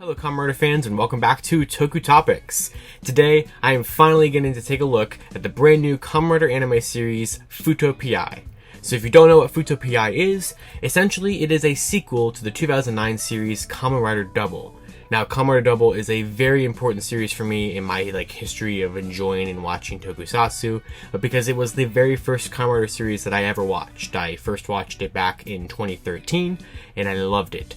Hello Kamen Rider fans and welcome back to Toku Topics. Today I am finally getting to take a look at the brand new Kamen Rider anime series Fuuto PI. So if you don't know what Fuuto PI is, essentially it is a sequel to the 2009 series Kamen Rider W. Now Kamen Rider W is a very important series for me in my history of enjoying and watching tokusatsu, but because it was the very first Kamen Rider series that I ever watched. I first watched it back in 2013 and I loved it.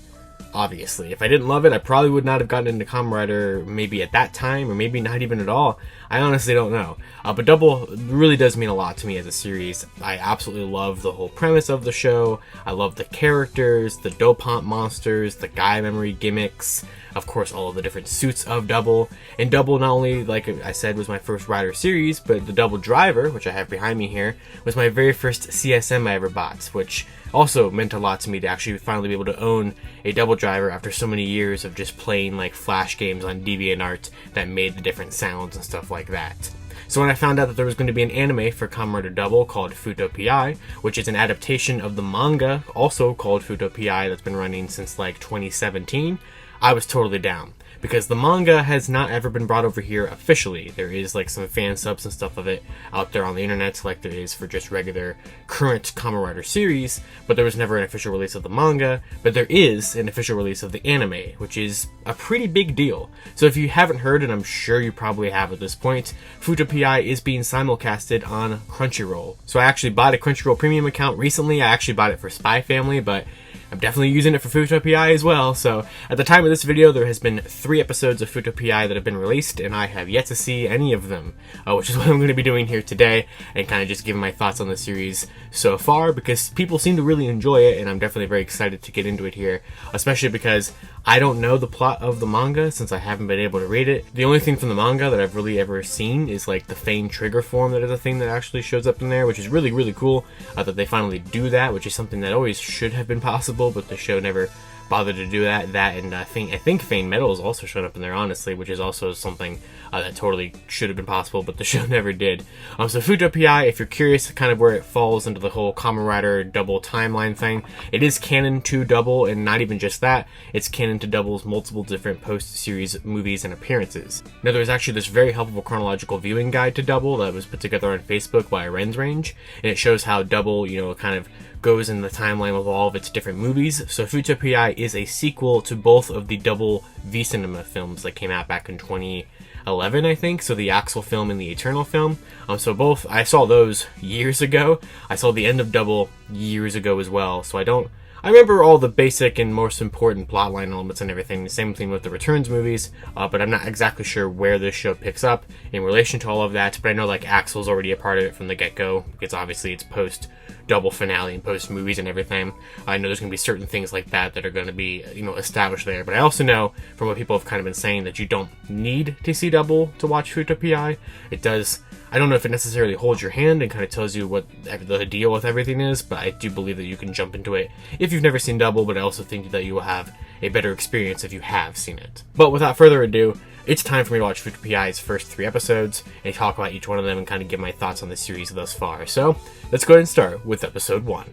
Obviously, if I didn't love it, I probably would not have gotten into Kamen Rider maybe at that time, or maybe not even at all. I honestly don't know. But Double really does mean a lot to me as a series. I absolutely love the whole premise of the show. I love the characters, the dopant monsters, the guy memory gimmicks, of course all of the different suits of Double. And Double not only, like I said, was my first Rider series, but the Double Driver, which I have behind me here, was my very first CSM I ever bought, which also meant a lot to me to actually finally be able to own a Double Driver after so many years of just playing Flash games on DeviantArt that made the different sounds and stuff like that. So when I found out that there was going to be an anime for Kamen Rider W called Fuuto PI, which is an adaptation of the manga also called Fuuto PI that's been running since 2017, I was totally down. Because the manga has not ever been brought over here officially. There is some fan subs and stuff of it out there on the internet, like there is for just regular current Kamen Rider series, but there was never an official release of the manga, but there is an official release of the anime, which is a pretty big deal. So if you haven't heard, and I'm sure you probably have at this point, Fuuto PI is being simulcasted on Crunchyroll. So I actually bought a Crunchyroll premium account recently. I actually bought it for Spy Family, but I'm definitely using it for Fuuto PI as well. So at the time of this video, there has been 3 episodes of Fuuto PI that have been released, and I have yet to see any of them, which is what I'm going to be doing here today, and kind of just giving my thoughts on the series so far, because people seem to really enjoy it, and I'm definitely very excited to get into it here, especially because I don't know the plot of the manga since I haven't been able to read it. The only thing from the manga that I've really ever seen is the feigned trigger form that is a thing that actually shows up in there, which is really, really cool that they finally do that, which is something that always should have been possible, but the show never bothered to do that. And I think feigned metal is also showing up in there, honestly, which is also something that totally should have been possible, but the show never did. So Fuuto PI, if you're curious kind of where it falls into the whole Kamen Rider Double timeline thing, it is canon to Double, and not even just that, it's canon to Double's multiple different post-series movies and appearances. Now there's actually this very helpful chronological viewing guide to Double that was put together on Facebook by Ren's Range, and it shows how Double, kind of goes in the timeline with all of its different movies. So Fuuto PI is a sequel to both of the Double V Cinema films that came out back in 2011, I think. So the Axel film and the Eternal film. So both, I saw those years ago. I saw the end of Double years ago as well. So I remember all the basic and most important plotline elements and everything. The same thing with the Returns movies, but I'm not exactly sure where this show picks up in relation to all of that. But I know Axel's already a part of it from the get-go, because obviously it's post-Double finale and post-movies and everything. I know there's going to be certain things like that that are going to be, established there. But I also know from what people have kind of been saying that you don't need to see Double to watch Fuuto PI. It does. I don't know if it necessarily holds your hand and kind of tells you what the deal with everything is, but I do believe that you can jump into it if you've never seen Double, but I also think that you will have a better experience if you have seen it. But without further ado, it's time for me to watch Fuuto PI's first 3 episodes and talk about each one of them and kind of give my thoughts on the series thus far. So let's go ahead and start with episode 1.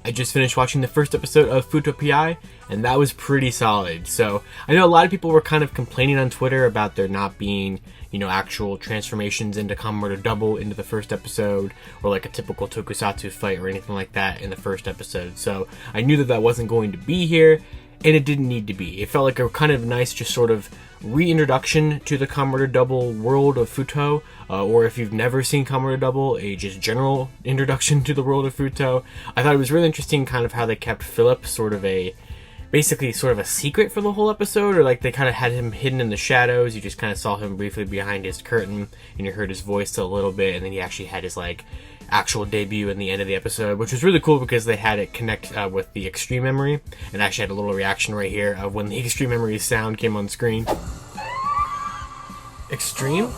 I just finished watching the first episode of Fuuto PI, and that was pretty solid. So I know a lot of people were kind of complaining on Twitter about there not being, actual transformations into Kamen Rider Double into the first episode, or a typical tokusatsu fight or anything like that in the first episode. So I knew that that wasn't going to be here, and it didn't need to be. It felt like a kind of nice, just sort of reintroduction to the Kamen Rider Double world of Fuuto, or if you've never seen Kamen Rider Double, a just general introduction to the world of Fuuto. I thought it was really interesting kind of how they kept Philip basically sort of a secret for the whole episode, or they kind of had him hidden in the shadows. You just kind of saw him briefly behind his curtain, and you heard his voice a little bit, and then he actually had his actual debut in the end of the episode, which was really cool because they had it connect with the extreme memory, and I actually had a little reaction right here of when the extreme memory sound came on screen. Extreme?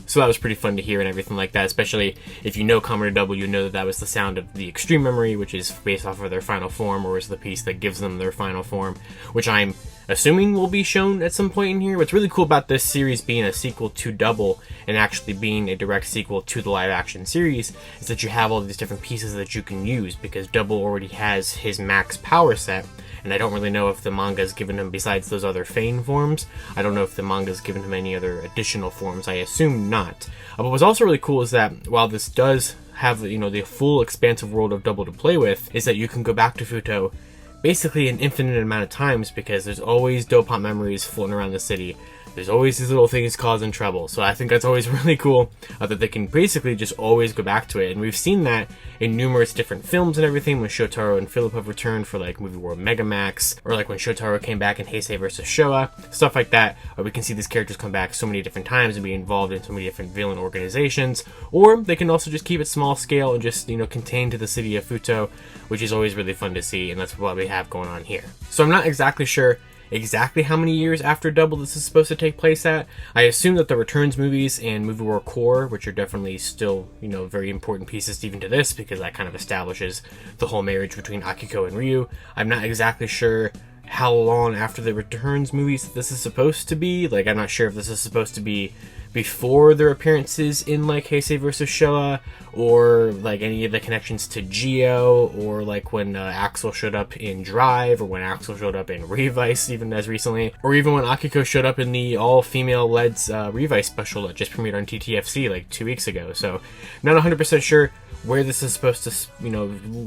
So that was pretty fun to hear and everything like that, especially if you know Kamen Rider W, you know that that was the sound of the extreme memory, which is based off of their final form, or is the piece that gives them their final form, which I'm assuming will be shown at some point in here. What's really cool about this series being a sequel to Double and actually being a direct sequel to the live action series is that you have all these different pieces that you can use, because Double already has his max power set, and I don't really know if the manga's given him, besides those other Fane forms, I don't know if the manga's given him any other additional forms. I assume not. But what's also really cool is that while this does have, the full expansive world of Double to play with, is that you can go back to Fuuto basically an infinite amount of times, because there's always dopant memories floating around the city. There's always these little things causing trouble. So I think that's always really cool, that they can basically just always go back to it. And we've seen that in numerous different films and everything, when Shotaro and Philip have returned for like Movie World Megamax, or like when Shotaro came back in Heisei vs. Showa, stuff like that. We can see these characters come back so many different times and be involved in so many different villain organizations. Or they can also just keep it small scale and just, contained to the city of Fuuto, which is always really fun to see, and that's what we have going on here. So I'm not exactly sure exactly how many years after Double this is supposed to take place at. I assume that the Returns movies and Movie World Core, which are definitely still, very important pieces even to this, because that kind of establishes the whole marriage between Akiko and Ryu. I'm not exactly sure how long after the Returns movies this is supposed to be. Like, I'm not sure if this is supposed to be before their appearances in like Heisei vs. Showa, or like any of the connections to Geo, or like when Axel showed up in Drive, or when Axel showed up in Revice even as recently, or even when Akiko showed up in the all-female led Revice special that just premiered on TTFC like 2 weeks ago. So not 100% sure where this is supposed to,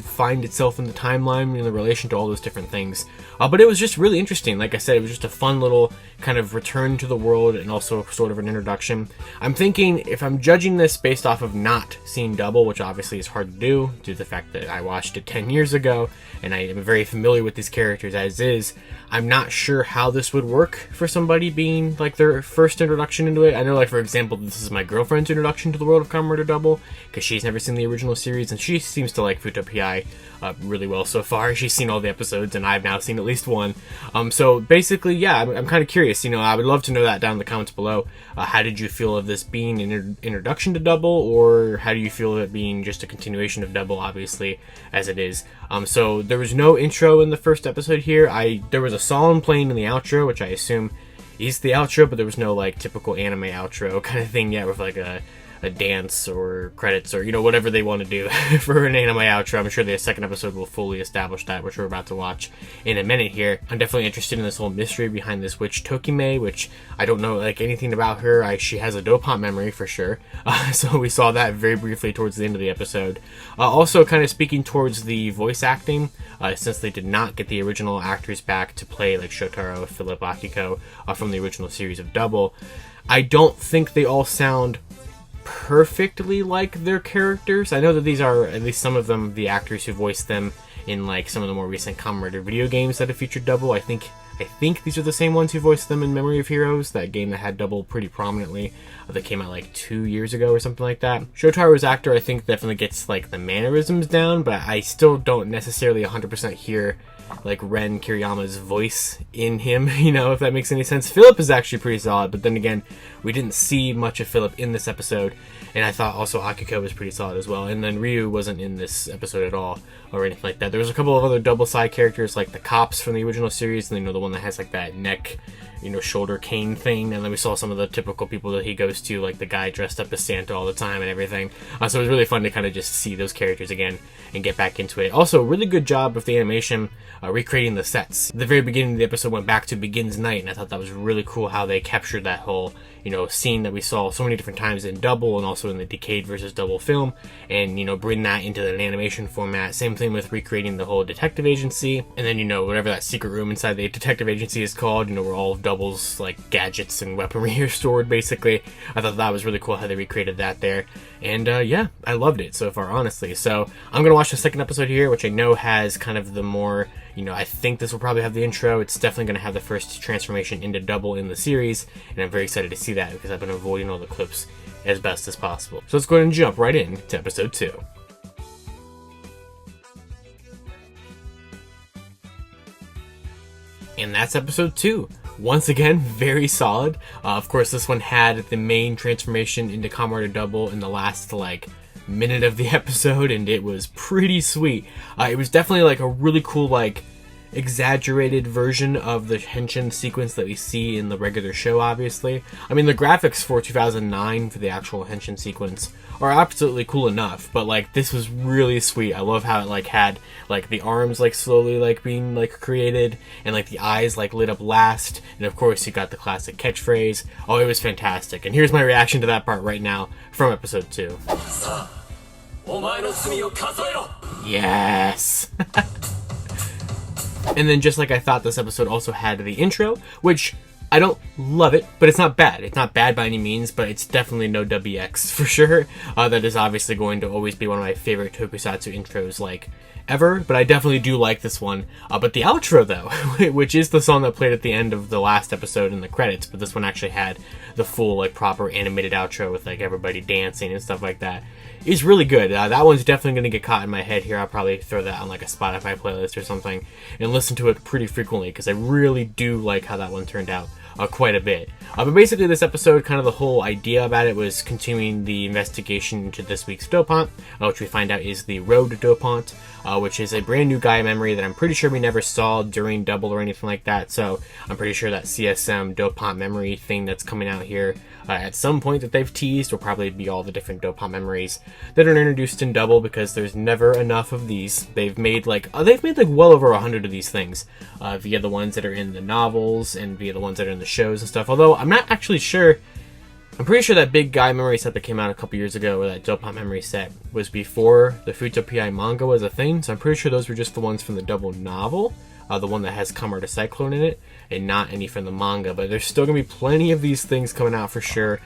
find itself in the timeline in relation to all those different things. But it was just really interesting. Like I said, it was just a fun little kind of return to the world, and also sort of an introduction. I'm thinking, if I'm judging this based off of not seeing Double, which obviously is hard to do due to the fact that I watched it 10 years ago, and I am very familiar with these characters as is, I'm not sure how this would work for somebody being like their first introduction into it. I know, like, for example, this is my girlfriend's introduction to the world of Kamen Rider W, because she's never seen the original series, and she seems to like Fuuto PI really well so far. She's seen all the episodes, and I've now seen at least one. So basically, yeah, I'm kind of curious. I would love to know that down in the comments below. How did you feel of this being an introduction to Double, or how do you feel of it being just a continuation of Double, obviously, as it is? So there was no intro in the first episode here. There was a song playing in the outro, which I assume is the outro, but there was no like typical anime outro kind of thing yet with like a dance or credits or whatever they want to do for an anime outro. I'm sure the second episode will fully establish that, which we're about to watch in a minute here. I'm definitely interested in this whole mystery behind this witch Tokime, which I don't know like anything about her. She has a dopant memory for sure, so we saw that very briefly towards the end of the episode. Also kind of speaking towards the voice acting, since they did not get the original actors back to play like Shotaro, Philip, Akiko from the original series of Double, I don't think they all sound perfectly like their characters. I know that these are, at least some of them, the actors who voiced them in like some of the more recent Kamen Rider video games that have featured Double. I think these are the same ones who voiced them in Memory of Heroes, that game that had Double pretty prominently, that came out like 2 years ago or something like that. Shotaro's actor, I think, definitely gets like the mannerisms down, but I still don't necessarily 100% hear like Ren Kiriyama's voice in him, if that makes any sense. Philip is actually pretty solid, but then again, we didn't see much of Philip in this episode, and I thought also Akiko was pretty solid as well, and then Ryu wasn't in this episode at all, or anything like that. There was a couple of other double side characters, like the cops from the original series, and the one that has like that neck, shoulder cane thing, and then we saw some of the typical people that he goes to, like the guy dressed up as Santa all the time and everything. So it was really fun to kind of just see those characters again and get back into it. Also, really good job with the animation, recreating the sets. At the very beginning of the episode went back to Begins Night, and I thought that was really cool how they captured that whole scene that we saw so many different times in Double and also in the Decade versus Double film, and bring that into an animation format. Same thing with recreating the whole detective agency, and then whatever that secret room inside the detective agency is called, where all of Double's like gadgets and weaponry are stored basically. I thought that was really cool how they recreated that there, and yeah, I loved it so far, honestly. So I'm gonna watch the second episode here, which I know has kind of the more, I think this will probably have the intro. It's definitely going to have the first transformation into Double in the series, and I'm very excited to see that because I've been avoiding all the clips as best as possible. So let's go ahead and jump right in to episode 2. And that's episode 2. Once again, very solid. Of course, this one had the main transformation into Kamen Rider Double in the last, minute of the episode, and it was pretty sweet. It was definitely, a really cool, exaggerated version of the henshin sequence that we see in the regular show, obviously. I mean, the graphics for 2009 for the actual henshin sequence are absolutely cool enough, but like this was really sweet. I love how it like had like the arms like slowly like being like created, and like the eyes like lit up last, and of course you got the classic catchphrase. Oh, it was fantastic. And here's my reaction to that part right now from episode 2. Yes. And then just like I thought, this episode also had the intro, which I don't love it, but it's not bad. It's not bad by any means, but it's definitely no WX for sure. That is obviously going to always be one of my favorite tokusatsu intros like ever, but I definitely do like this one. But the outro though, which is the song that played at the end of the last episode in the credits, but this one actually had the full like proper animated outro with like everybody dancing and stuff like that, is really good. That one's definitely going to get caught in my head here. I'll probably throw that on like a Spotify playlist or something and listen to it pretty frequently, because I really do like how that one turned out quite a bit. But basically this episode, kind of the whole idea about it was continuing the investigation into this week's dopant, which we find out is the road dopant, which is a brand new Gaia memory that I'm pretty sure we never saw during Double or anything like that. So I'm pretty sure that CSM dopant memory thing that's coming out here at some point that they've teased will probably be all the different dopant memories that are introduced in Double, because there's never enough of these. They've made like well over 100 of these things via the ones that are in the novels and via the ones that are in the shows and stuff. Although I'm not actually sure. I'm pretty sure that big Gaia memory set that came out a couple years ago, or that dopant memory set, was before the Fuuto PI manga was a thing. So I'm pretty sure those were just the ones from the Double novel, the one that has Kamen Rider Cyclone in it, and not any from the manga. But there's still gonna be plenty of these things coming out for sure,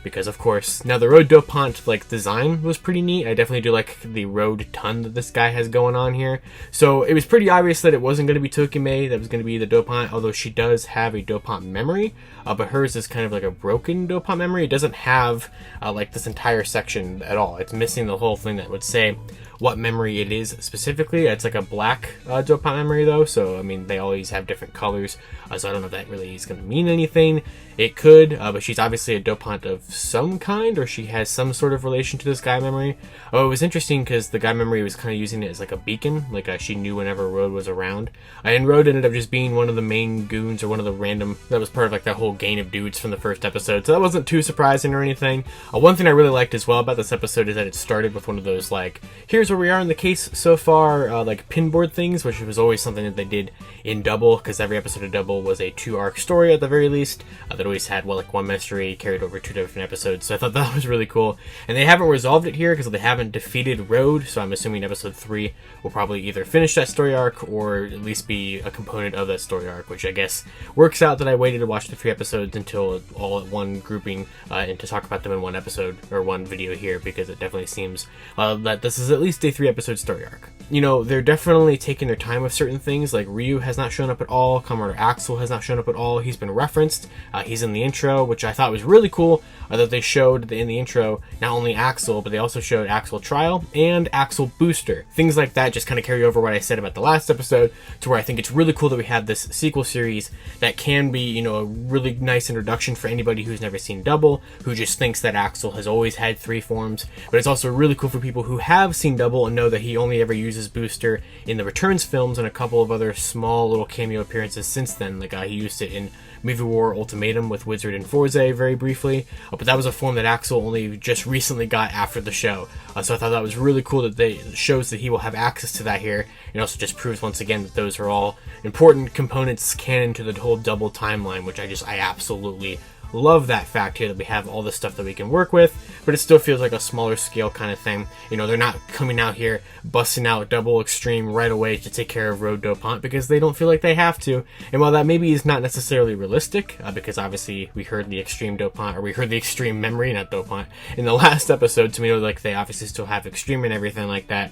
because of course, now the road dopant like design was pretty neat. I definitely do like the road ton that this guy has going on here. So it was pretty obvious that it wasn't going to be Tokimei that was going to be the dopant, although she does have a dopant memory, but hers is kind of like a broken dopant memory. It doesn't have like this entire section at all. It's missing the whole thing that would say what memory it is specifically. It's like a black dopant memory though, so I mean they always have different colors, so I don't know if that really is going to mean anything. It could, but she's obviously a dopant of some kind, or she has some sort of relation to this Gaia memory. Oh, it was interesting because the Gaia memory was kind of using it as like a beacon, like she knew whenever Road was around, and Road ended up just being one of the main goons, or one of the random, that was part of like that whole gang of dudes from the first episode, so that wasn't too surprising or anything. One thing I really liked as well about this episode is that it started with one of those like, here's where we are in the case so far, like pinboard things, which was always something that they did in Double, because every episode of Double was a 2-arc story at the very least, that always had like one mystery carried over 2 different episodes. So I thought that was really cool, and they haven't resolved it here because they haven't defeated Road, so I'm assuming episode 3 will probably either finish that story arc or at least be a component of that story arc, which I guess works out that I waited to watch the 3 episodes until all at one grouping and to talk about them in one episode or one video here, because it definitely seems that this is at least a 3-episode story arc. You know, they're definitely taking their time with certain things, like Ryu has not shown up at all, Kamen Rider Axel has not shown up at all. He's been referenced, he's in the intro, which I thought was really cool, that they showed in the intro not only Axel, but they also showed Axel Trial and Axel Booster. Things like that just kind of carry over what I said about the last episode, to where I think it's really cool that we have this sequel series that can be, you know, a really nice introduction for anybody who's never seen Double, who just thinks that Axel has always had 3 forms, but it's also really cool for people who have seen Double and know that he only ever uses Booster in the Returns films and a couple of other small little cameo appearances since then. Like he used it in Movie War Ultimatum with Wizard and Forze very briefly, but that was a form that Axel only just recently got after the show. So I thought that was really cool that they shows that he will have access to that here, and also just proves once again that those are all important components canon to the whole Double timeline, which I absolutely love that fact here, that we have all this stuff that we can work with, but it still feels like a smaller scale kind of thing. You know, they're not coming out here busting out Double Extreme right away to take care of Road Dopant, because they don't feel like they have to. And while that maybe is not necessarily realistic, because obviously we heard the Extreme Dopant, or we heard the Extreme Memory, not Dopant, in the last episode, so we know like they obviously still have Extreme and everything like that.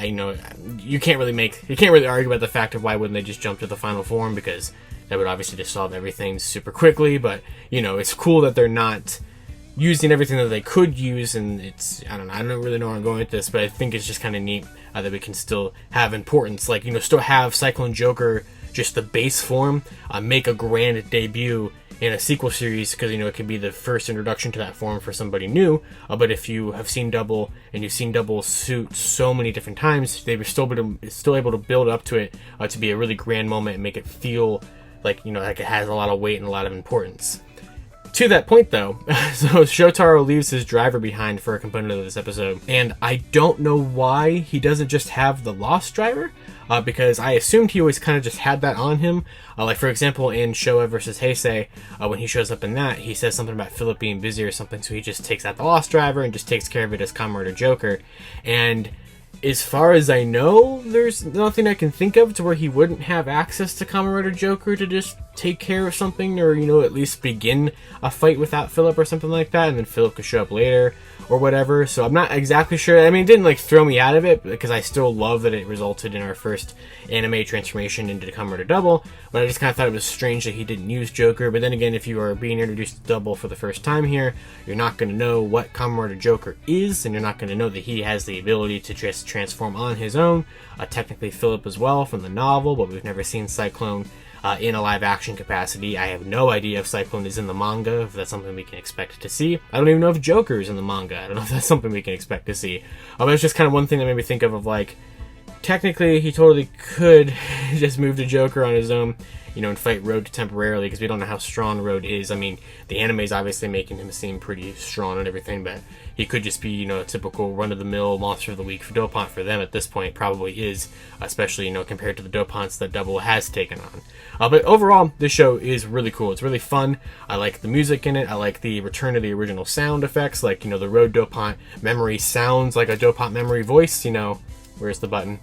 You know, you can't really argue about the fact of why wouldn't they just jump to the final form, because that would obviously just solve everything super quickly. But you know, it's cool that they're not using everything that they could use, and I don't really know where I'm going with this, but I think it's just kind of neat that we can still have importance, like, you know, still have Cyclone Joker, just the base form, make a grand debut in a sequel series, because it could be the first introduction to that form for somebody new. But if you have seen Double and you've seen Double suit so many different times, they were still able to build up to it to be a really grand moment and make it feel like like it has a lot of weight and a lot of importance. To that point, though, so Shotaro leaves his driver behind for a component of this episode, and I don't know why he doesn't just have the lost driver, because I assumed he always kind of just had that on him. Like, for example, in Showa vs. Heisei, when he shows up in that, he says something about Philip being busy or something, so he just takes out the lost driver and just takes care of it as Kamen Rider Joker. And as far as I know, there's nothing I can think of to where he wouldn't have access to Kamen Rider Joker to just take care of something, or at least begin a fight without Philip or something like that, and then Philip could show up later or whatever. So I'm not exactly sure. I mean, it didn't throw me out of it, because I still love that it resulted in our first anime transformation into Kamen Rider Double, but I just kind of thought it was strange that he didn't use Joker. But then again, if you are being introduced to Double for the first time here, you're not going to know what Kamen Rider Joker is, and you're not going to know that he has the ability to just transform on his own. Technically Philip as well from the novel, but we've never seen Cyclone in a live-action capacity. I have no idea if Cyclone is in the manga, if that's something we can expect to see. I don't even know if Joker is in the manga. I don't know if that's something we can expect to see. But it's just kind of one thing that made me think of technically he totally could just move to Joker on his own, and fight Road temporarily, because we don't know how strong Road is. I mean, the anime is obviously making him seem pretty strong and everything, but he could just be, a typical run-of-the-mill monster of the week for Dopant for them at this point. Probably is, especially, compared to the Dopants that Double has taken on. But overall, this show is really cool. It's really fun. I like the music in it. I like the return of the original sound effects. Like, the Road Dopant memory sounds like a Dopant memory voice. Where's the button?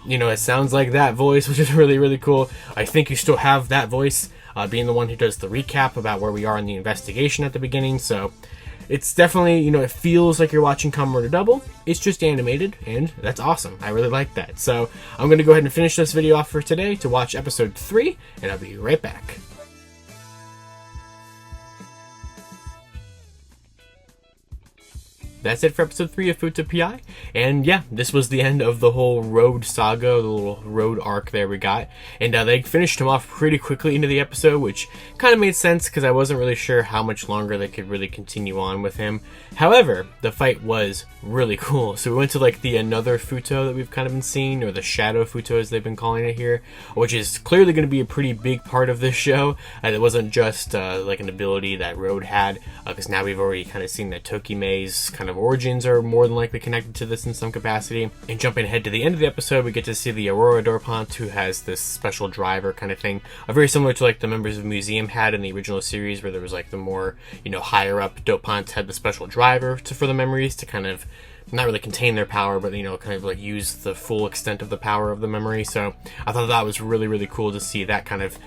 It sounds like that voice, which is really, really cool. I think you still have that voice being the one who does the recap about where we are in the investigation at the beginning. So it's definitely, it feels like you're watching Kamen Rider Double. It's just animated, and that's awesome. I really like that. So I'm going to go ahead and finish this video off for today to watch episode 3, and I'll be right back. That's it for episode 3 of Fuuto PI, and yeah, this was the end of the whole Road saga, the little Road arc there we got, and they finished him off pretty quickly into the episode, which kind of made sense, because I wasn't really sure how much longer they could really continue on with him. However, the fight was really cool, so we went to the another Fuuto that we've kind of been seeing, or the Shadow Fuuto as they've been calling it here, which is clearly going to be a pretty big part of this show. It wasn't just an ability that Road had, because now we've already kind of seen that Tokimei's kind of origins are more than likely connected to this in some capacity. And jumping ahead to the end of the episode, we get to see the Aurora Dopant, who has this special driver kind of thing, very similar to the members of Museum had in the original series, where there was the more higher up Dopant had the special driver for the memories to kind of not really contain their power, but kind of use the full extent of the power of the memory. So I thought that was really, really cool to see that kind of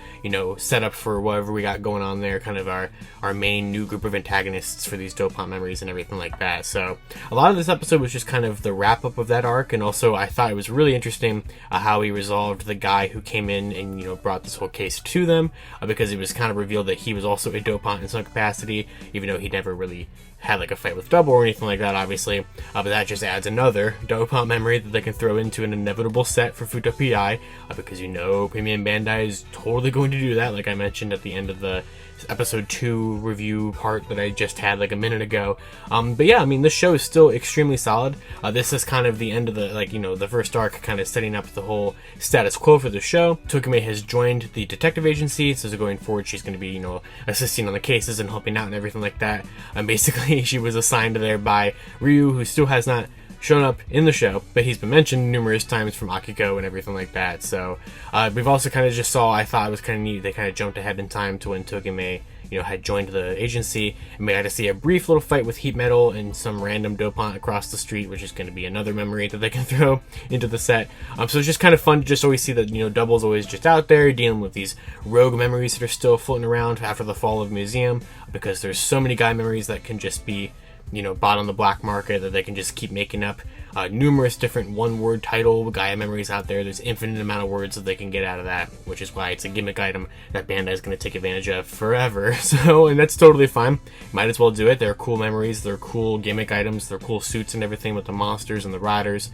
set up for whatever we got going on there, kind of our main new group of antagonists for these Dopant memories and everything like that. So a lot of this episode was just kind of the wrap up of that arc, and also I thought it was really interesting how he resolved the guy who came in and brought this whole case to them, because it was kind of revealed that he was also a Dopant in some capacity, even though he never really had a fight with Double or anything like that, obviously. But that just adds another Dopant memory that they can throw into an inevitable set for Fuuto PI, because Premium Bandai is totally going to do that, like I mentioned at the end of the episode 2 review part that I just had a minute ago. But yeah, I mean, this show is still extremely solid. This is kind of the end of the the first arc, kind of setting up the whole status quo for the show. Tokimei has joined the detective agency, so going forward she's going to be assisting on the cases and helping out and everything like that. And basically she was assigned there by Ryu, who still has not shown up in the show, but he's been mentioned numerous times from Akiko and everything like that. So we've also kind of just saw, I thought it was kind of neat, they kind of jumped ahead in time to when Tokimei had joined the agency, and we got to see a brief little fight with Heat Metal and some random Dopant across the street, which is going to be another memory that they can throw into the set. So it's just kind of fun to just always see that Double's always just out there dealing with these rogue memories that are still floating around after the fall of Museum, because there's so many guy memories that can just be bought on the black market that they can just keep making up numerous different one-word title Gaia memories out there. There's infinite amount of words that they can get out of that, which is why it's a gimmick item that Bandai is going to take advantage of forever. So, and that's totally fine. Might as well do it. They're cool memories. They're cool gimmick items. They're cool suits and everything with the monsters and the riders.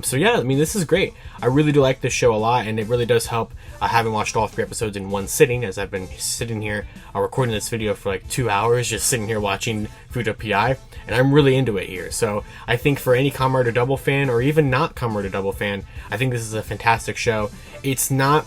So yeah, I mean, this is great. I really do like this show a lot, and it really does help having watched all 3 episodes in one sitting, as I've been sitting here recording this video for like 2 hours, just sitting here watching Fuuto PI, and I'm really into it here. So I think for any Kamen Rider W fan, or even not Kamen Rider W fan, I think this is a fantastic show. It's not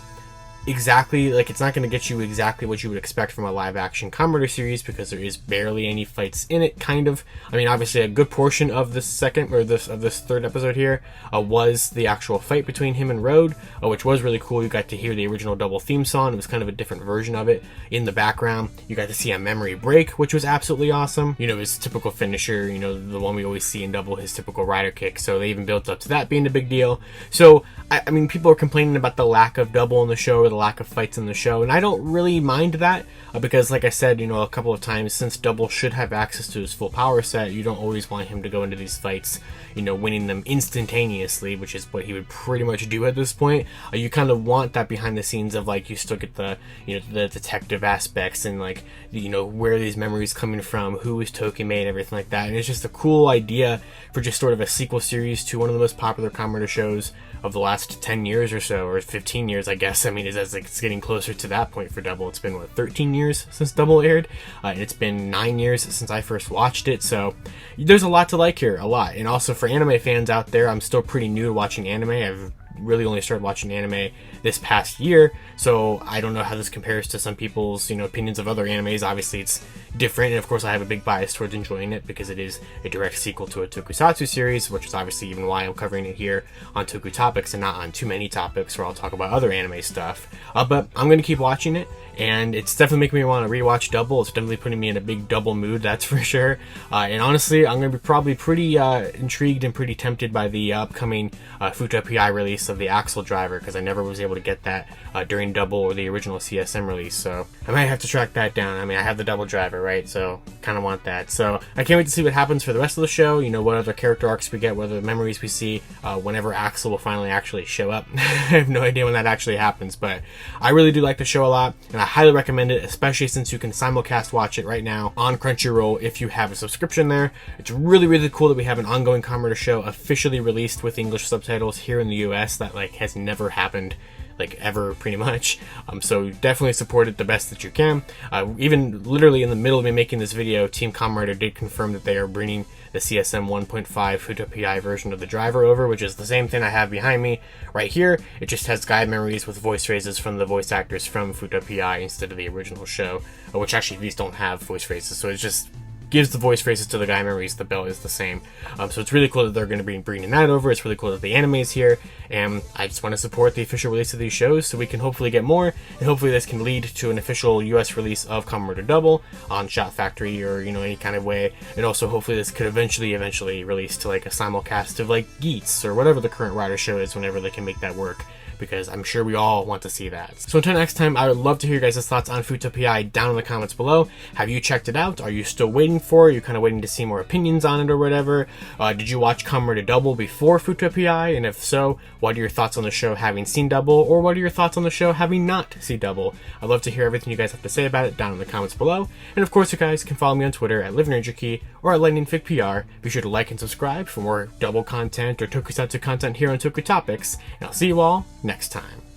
exactly, like, it's not going to get you exactly what you would expect from a live action Kamen Rider series, because there is barely any fights in it, kind of. I mean, obviously a good portion of this second, or this 3rd episode here, was the actual fight between him and Road, which was really cool. You got to hear the original Double theme song. It was kind of a different version of it in the background. You got to see a memory break, which was absolutely awesome. You know, his typical finisher, you know, the one we always see in Double, his typical rider kick. So they even built up to that being a big deal. So, I mean, people are complaining about the lack of Double in the show, or the lack of fights in the show, and I don't really mind that, because like I said, you know, a couple of times, since Double should have access to his full power set, you don't always want him to go into these fights, you know, winning them instantaneously, which is what he would pretty much do at this point. You kind of want that behind the scenes of, like, you still get the, you know, the detective aspects, and, like, you know, where are these memories coming from, who is Toki made, everything like that. And it's just a cool idea for just sort of a sequel series to one of the most popular Kamen Rider shows of the last 10 years or so, or 15 years, I guess. I mean, as it's getting closer to that point for Double. It's been, what, 13 years since Double aired? And it's been 9 years since I first watched it, so there's a lot to like here, a lot. And also for anime fans out there, I'm still pretty new to watching anime. I've really only started watching anime this past year, so I don't know how this compares to some people's, you know, opinions of other animes. Obviously it's different, and of course I have a big bias towards enjoying it because it is a direct sequel to a tokusatsu series, which is obviously even why I'm covering it here on Toku Topics and not on too many topics where I'll talk about other anime stuff. But I'm going to keep watching it, and it's definitely making me want to rewatch Double. It's definitely putting me in a big Double mood, that's for sure. And honestly, I'm going to be probably pretty intrigued and pretty tempted by the upcoming Fuuto PI release of the Axle Driver, because I never was able to get that during Double or the original CSM release, so I might have to track that down. I mean, I have the Double Driver, right, so kind of want that. So I can't wait to see what happens for the rest of the show, you know, what other character arcs we get, what other memories we see, whenever Axel will finally actually show up. I have no idea when that actually happens, but I really do like the show a lot, and I highly recommend it, especially since you can simulcast watch it right now on Crunchyroll if you have a subscription there. It's really, really cool that we have an ongoing Kamen Rider show officially released with English subtitles here in the US. That, like, has never happened, like, ever, pretty much. So definitely support it the best that you can. Even literally in the middle of me making this video, Team Kamen Rider did confirm that they are bringing the CSM 1.5 Fuuto PI version of the driver over, which is the same thing I have behind me right here. It just has guide memories with voice phrases from the voice actors from Fuuto PI instead of the original show, which actually these don't have voice phrases, so it just gives the voice phrases to the guy memories. The belt is the same. So it's really cool that they're going to be bringing that over. It's really cool that the anime is here, and I just want to support the official release of these shows so we can hopefully get more, and hopefully this can lead to an official US release of Kamen Rider Double on Shot Factory, or, you know, any kind of way. And also hopefully this could eventually release to, like, a simulcast of, like, Geats or whatever the current Rider show is, whenever they can make that work, because I'm sure we all want to see that. So until next time, I would love to hear your guys' thoughts on Fuuto PI down in the comments below. Have you checked it out? Are you still waiting for it? Are you kind of waiting to see more opinions on it or whatever? Did you watch Kamen Rider Double before Fuuto PI? And if so, what are your thoughts on the show having seen Double? Or what are your thoughts on the show having not seen Double? I'd love to hear everything you guys have to say about it down in the comments below. And of course, you guys can follow me on Twitter at LiveNinjaKey or at LightningFigPR. Be sure to like and subscribe for more Double content or Tokusatsu content here on Toku Topics. And I'll see you all next time.